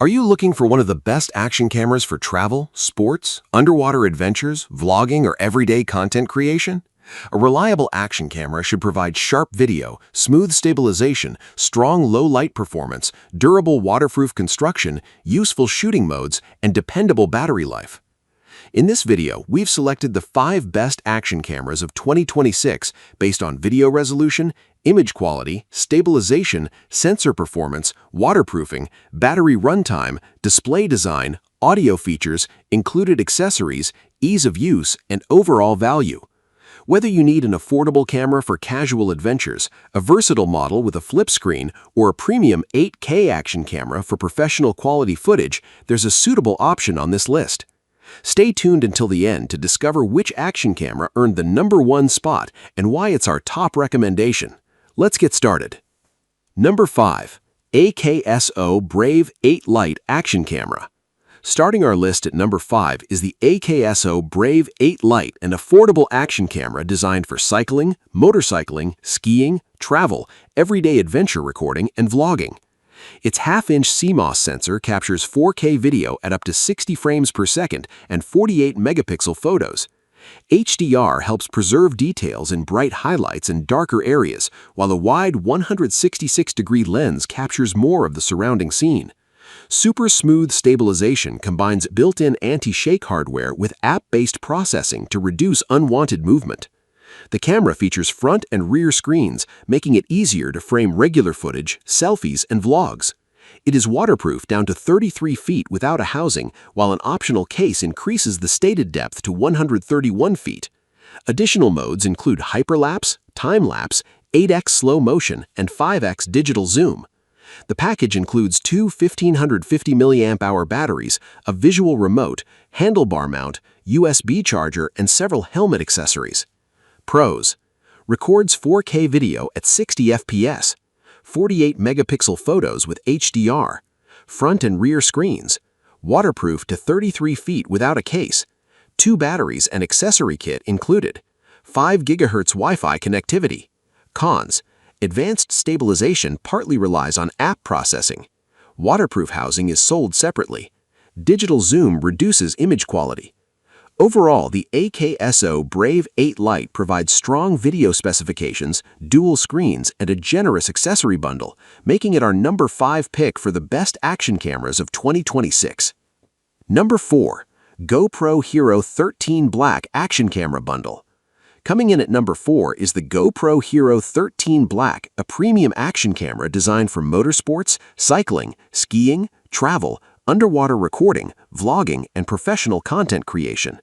Are you looking for one of the best action cameras for travel, sports, underwater adventures, vlogging, or everyday content creation? A reliable action camera should provide sharp video, smooth stabilization, strong low-light performance, durable waterproof construction, useful shooting modes, and dependable battery life. In this video, we've selected the 5 best action cameras of 2026 based on video resolution, image quality, stabilization, sensor performance, waterproofing, battery runtime, display design, audio features, included accessories, ease of use, and overall value. Whether you need an affordable camera for casual adventures, a versatile model with a flip screen, or a premium 8K action camera for professional quality footage, there's a suitable option on this list. Stay tuned until the end to discover which action camera earned the #1 spot and why it's our top recommendation. Let's get started. Number 5. AKASO Brave 8 Lite Action Camera. Starting our list at number 5 is the AKASO Brave 8 Lite, an affordable action camera designed for cycling, motorcycling, skiing, travel, everyday adventure recording, and vlogging. Its half-inch CMOS sensor captures 4K video at up to 60 frames per second and 48 megapixel photos. HDR helps preserve details in bright highlights and darker areas, while a wide 166-degree lens captures more of the surrounding scene. Super smooth stabilization combines built-in anti-shake hardware with app-based processing to reduce unwanted movement. The camera features front and rear screens, making it easier to frame regular footage, selfies, and vlogs. It is waterproof down to 33 feet without a housing, while an optional case increases the stated depth to 131 feet. Additional modes include hyperlapse, time-lapse, 8x slow motion, and 5x digital zoom. The package includes 2 1550 mAh batteries, a visual remote, handlebar mount, USB charger, and several helmet accessories. Pros: records 4K video at 60 FPS, 48 megapixel photos with HDR, front and rear screens, waterproof to 33 feet without a case, 2 batteries and accessory kit included, 5 GHz Wi-Fi connectivity. Cons: advanced stabilization partly relies on app processing. Waterproof housing is sold separately. Digital zoom reduces image quality. Overall, the AKASO Brave 8 Lite provides strong video specifications, dual screens, and a generous accessory bundle, making it our number 5 pick for the best action cameras of 2026. Number 4. GoPro Hero 13 Black Action Camera Bundle. Coming in at number 4 is the GoPro Hero 13 Black, a premium action camera designed for motorsports, cycling, skiing, travel, underwater recording, vlogging, and professional content creation.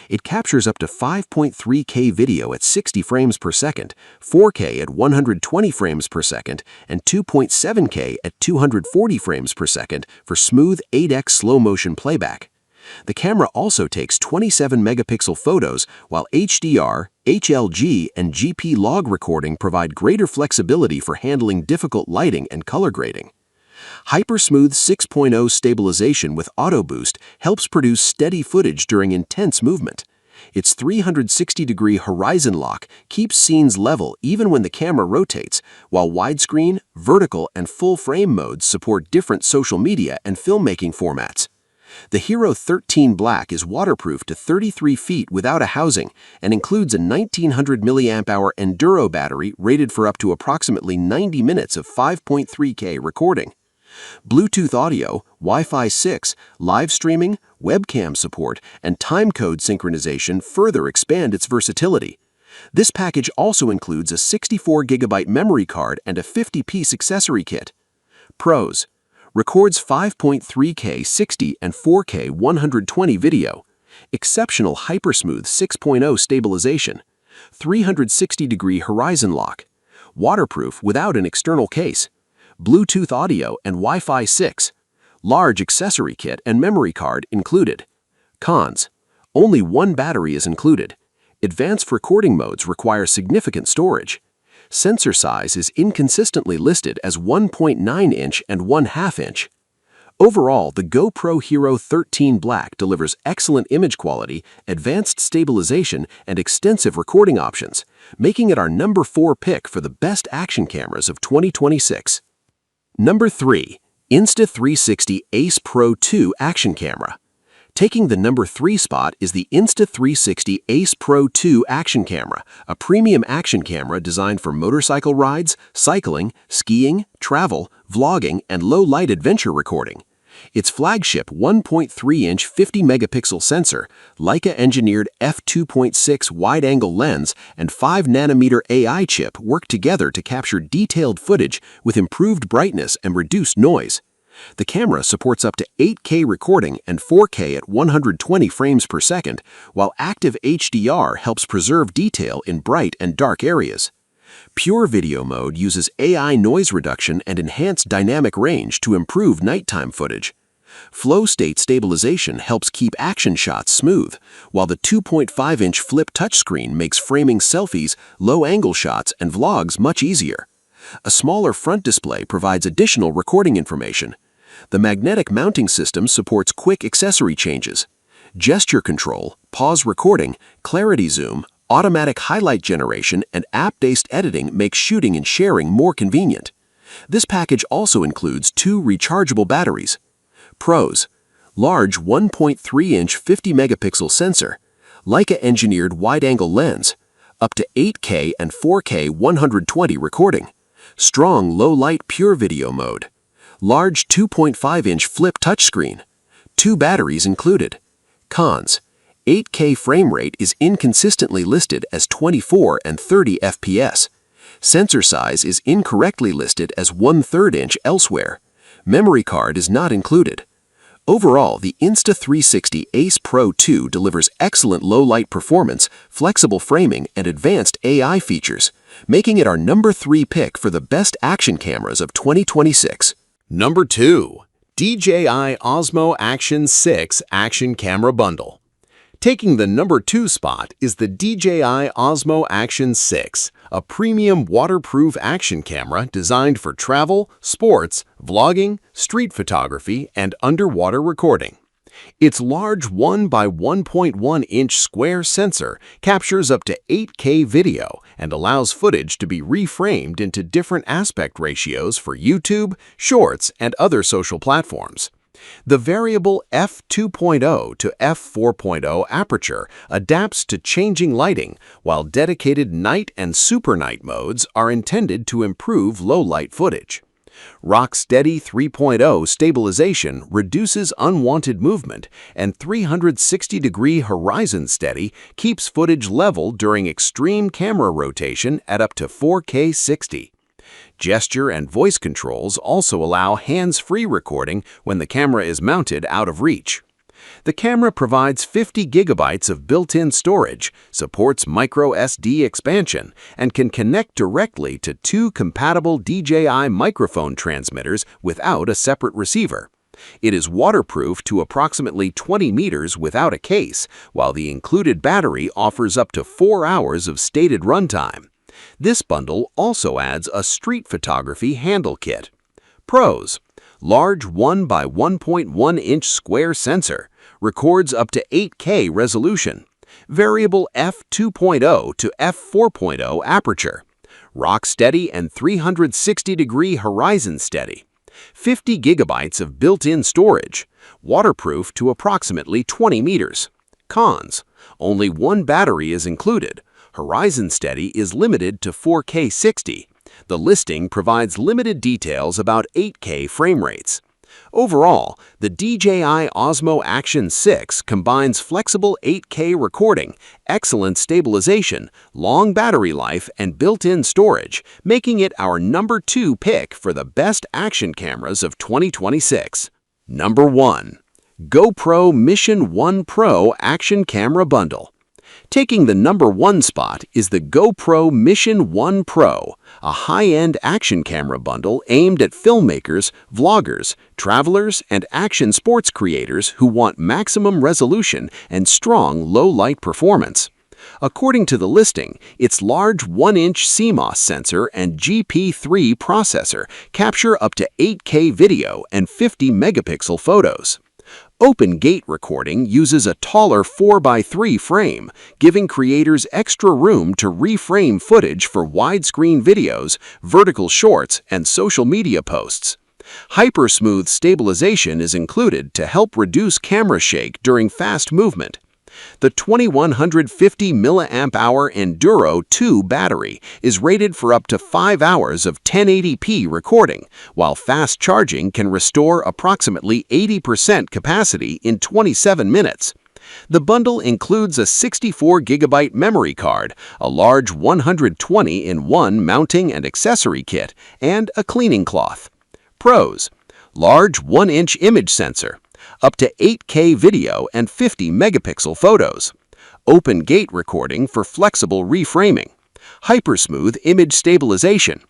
It captures up to 5.3K video at 60 frames per second, 4K at 120 frames per second, and 2.7K at 240 frames per second for smooth 8x slow-motion playback. The camera also takes 27 megapixel photos, while HDR, HLG, and GP log recording provide greater flexibility for handling difficult lighting and color grading. HyperSmooth 6.0 stabilization with Auto Boost helps produce steady footage during intense movement. Its 360-degree horizon lock keeps scenes level even when the camera rotates, while widescreen, vertical, and full-frame modes support different social media and filmmaking formats. The Hero 13 Black is waterproof to 33 feet without a housing and includes a 1900 mAh Enduro battery rated for up to approximately 90 minutes of 5.3K recording. Bluetooth audio, Wi-Fi 6, live streaming, webcam support, and timecode synchronization further expand its versatility. This package also includes a 64GB memory card and a 50-piece accessory kit. Pros: records 5.3K 60 and 4K 120 video, exceptional HyperSmooth 6.0 stabilization, 360-degree horizon lock, waterproof without an external case, Bluetooth audio and Wi-Fi 6, large accessory kit and memory card included. Cons: only 1 battery is included. Advanced recording modes require significant storage. Sensor size is inconsistently listed as 1.9-inch and 1/2-inch. Overall, the GoPro Hero 13 Black delivers excellent image quality, advanced stabilization, and extensive recording options, making it our number 4 pick for the best action cameras of 2026. Number 3. Insta360 Ace Pro 2 Action Camera. Taking the number 3 spot is the Insta360 Ace Pro 2 Action Camera, a premium action camera designed for motorcycle rides, cycling, skiing, travel, vlogging, and low-light adventure recording. Its flagship 1.3-inch 50-megapixel sensor, Leica-engineered f2.6 wide-angle lens, and 5-nanometer AI chip work together to capture detailed footage with improved brightness and reduced noise. The camera supports up to 8K recording and 4K at 120 frames per second, while active HDR helps preserve detail in bright and dark areas. Pure Video Mode uses AI noise reduction and enhanced dynamic range to improve nighttime footage. Flow State Stabilization helps keep action shots smooth, while the 2.5-inch flip touchscreen makes framing selfies, low-angle shots, and vlogs much easier. A smaller front display provides additional recording information. The magnetic mounting system supports quick accessory changes. Gesture control, pause recording, clarity zoom, automatic highlight generation, and app-based editing make shooting and sharing more convenient. This package also includes 2 rechargeable batteries. Pros: large 1.3-inch 50-megapixel sensor, Leica-engineered wide-angle lens, up to 8K and 4K 120 recording, strong low-light pure video mode, large 2.5-inch flip touchscreen, 2 batteries included. Cons: 8K frame rate is inconsistently listed as 24 and 30 FPS. Sensor size is incorrectly listed as 1/3 inch elsewhere. Memory card is not included. Overall, the Insta360 Ace Pro 2 delivers excellent low-light performance, flexible framing, and advanced AI features, making it our number 3 pick for the best action cameras of 2026. Number 2. DJI Osmo Action 6 Action Camera Bundle. Taking the number 2 spot is the DJI Osmo Action 6, a premium waterproof action camera designed for travel, sports, vlogging, street photography, and underwater recording. Its large 1 by 1.1-inch square sensor captures up to 8K video and allows footage to be reframed into different aspect ratios for YouTube, Shorts, and other social platforms. The variable f2.0 to f4.0 aperture adapts to changing lighting, while dedicated night and super night modes are intended to improve low-light footage. Rock-steady 3.0 stabilization reduces unwanted movement, and 360-degree horizon steady keeps footage level during extreme camera rotation at up to 4K 60. Gesture and voice controls also allow hands-free recording when the camera is mounted out of reach. The camera provides 50 gigabytes of built-in storage, supports microSD expansion, and can connect directly to 2 compatible DJI microphone transmitters without a separate receiver. It is waterproof to approximately 20 meters without a case, while the included battery offers up to 4 hours of stated runtime. This bundle also adds a street photography handle kit. Pros: large 1 by 1.1-inch square sensor, records up to 8K resolution, variable f2.0 to f4.0 aperture, rock steady and 360-degree horizon steady, 50 gigabytes of built-in storage, waterproof to approximately 20 meters. Cons: only 1 battery is included. Horizon steady is limited to 4K 60. The listing provides limited details about 8K frame rates. Overall, the DJI Osmo Action 6 combines flexible 8K recording, excellent stabilization, long battery life, and built-in storage, making it our number 2 pick for the best action cameras of 2026. Number 1. GoPro Mission 1 Pro Action Camera Bundle. Taking the number 1 spot is the GoPro Mission 1 Pro, a high-end action camera bundle aimed at filmmakers, vloggers, travelers, and action sports creators who want maximum resolution and strong low-light performance. According to the listing, its large 1-inch CMOS sensor and GP3 processor capture up to 8K video and 50-megapixel photos. Open gate recording uses a taller 4x3 frame, giving creators extra room to reframe footage for widescreen videos, vertical shorts, and social media posts. HyperSmooth stabilization is included to help reduce camera shake during fast movement. The 2150 mAh Enduro 2 battery is rated for up to 5 hours of 1080p recording, while fast charging can restore approximately 80% capacity in 27 minutes. The bundle includes a 64GB memory card, a large 120-in-1 mounting and accessory kit, and a cleaning cloth. Pros: large 1-inch image sensor, up to 8K video and 50-megapixel photos, open gate recording for flexible reframing, HyperSmooth image stabilization,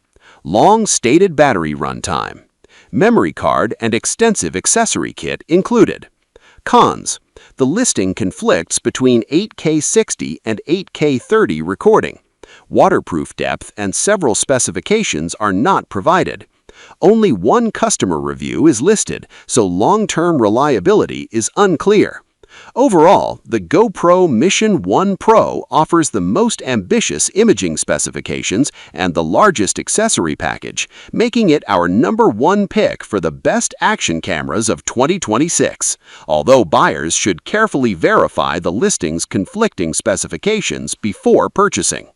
long stated battery runtime, memory card and extensive accessory kit included. Cons: the listing conflicts between 8K 60 and 8K 30 recording. Waterproof depth and several specifications are not provided. Only one customer review is listed, so long-term reliability is unclear. Overall, the GoPro Mission 1 Pro offers the most ambitious imaging specifications and the largest accessory package, making it our #1 pick for the best action cameras of 2026, although buyers should carefully verify the listing's conflicting specifications before purchasing.